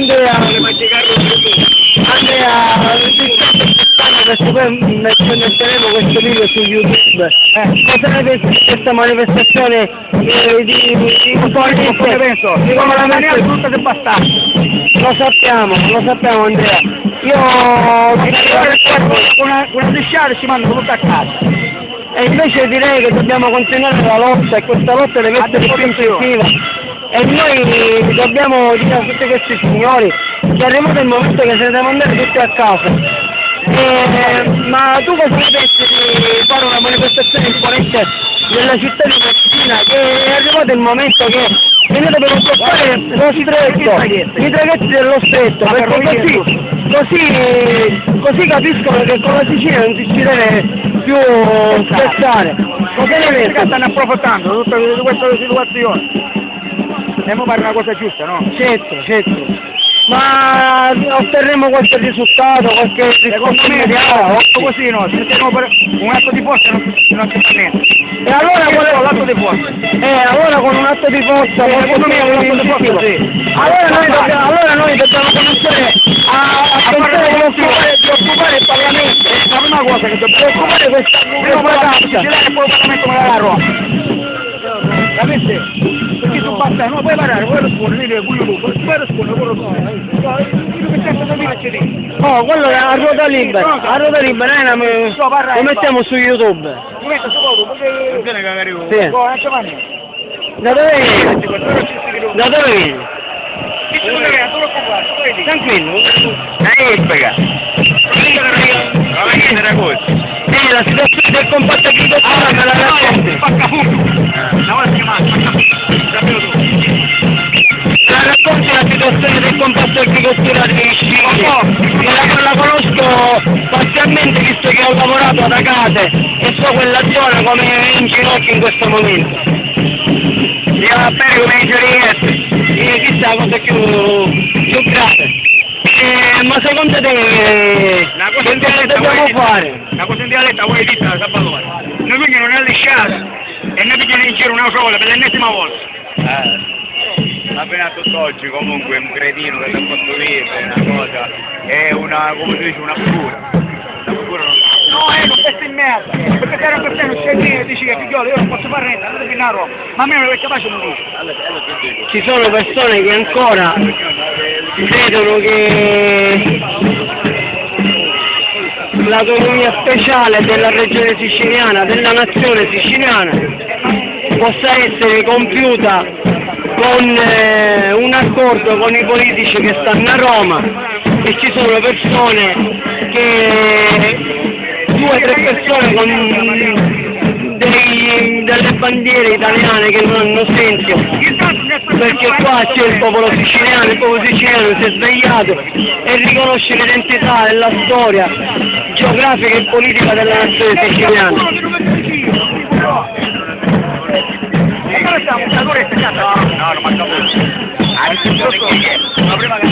Andrea, perché poi metteremo questo video su YouTube. Cosa ne pensi di questa manifestazione di Come penso? Come la maniera brutta che basta. Lo sappiamo Andrea. Io una lisciare ci mandano tutta a casa. e invece direi che dobbiamo continuare la lotta e questa lotta deve essere più incisiva. E noi dobbiamo dire a tutti questi signori che è arrivato il momento che se ne devono andare tutti a casa. Ma tu cosa ne pensi di fare una manifestazione imponente nella città di Messina? Che è arrivato il momento che noi dobbiamo bloccare lo stretto, i traghetti dello stretto, perché così capiscono che con la Sicilia non si ci deve più scherzare. Cosa ne pensi? Stanno approfittando di tutta questa situazione. Dobbiamo fare una cosa giusta, no? Certo. Ma otterremo qualche risultato, qualche riscontro immediato? Così no, se mettiamo un atto di forza non si fa niente. E allora l'atto di forza? Allora con un atto di forza, secondo me è un atto di forza, sì. Allora noi dobbiamo cominciare a pensare di occupare il Parlamento. La prima cosa che dobbiamo occupare questa casa e poi il Parlamento me la Roma. Capite? Perché tu basta, non puoi parare, puoi rispondere, puoi rispondere, oh, quello è a ruota libera, lo mettiamo su YouTube. Lo metto su YouTube, Sì. Da dove vieni? Tranquillo. La situazione del comparto agricoltura me la racconti? La racconti la situazione del comparto agricoltura di Scicli? La conosco parzialmente visto che ho lavorato da Cate e so quella zona come è in ginocchio in questo momento. Andiamo a bene come i giorni questa è la cosa più grave. Ma secondo te che dobbiamo fare? La cosa in dialetta vuoi dire la Salvatore? Noi quindi non è lisciata e noi pigliamo in giro una sola per l'ennesima volta. Appena tutt'oggi comunque un cretino che ti ha fatto vedere una cosa, è una, come si dice, una figura. Una figura non... No, non pezzo in merda, perché se era per te non sei lì e dici che figliolo io non posso fare niente, andate a Roma, ma a me non è capace di dire. Ci sono persone che ancora credono che l'autonomia speciale della regione siciliana, della nazione siciliana, possa essere compiuta con un accordo con i politici che stanno a Roma e ci sono persone che 2 o 3 persone con delle bandiere italiane che non hanno senso, perché qua c'è il popolo siciliano si è svegliato e riconosce l'identità e la storia geografica e politica della nazione siciliana.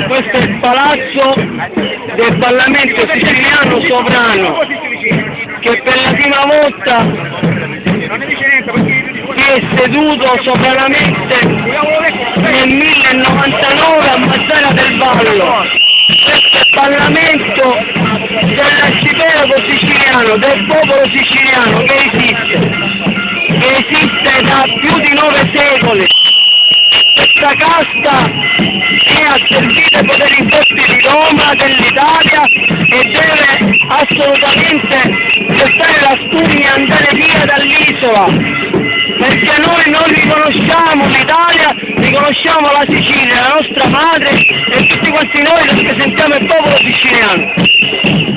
Questo è il palazzo del Parlamento siciliano sovrano che per la prima volta si è seduto sovranamente nel 1099 a Mazzara del Vallo. Questo è il Parlamento dell'arcipelago siciliano, del popolo siciliano che esiste da più di 9 secoli. Questa casta è a servire ai poteri forti di Roma, dell'Italia e deve assolutamente gettare la spugna e andare via dall'isola, perché noi non riconosciamo l'Italia, riconosciamo la Sicilia, la nostra madre e tutti quanti noi rappresentiamo il popolo siciliano.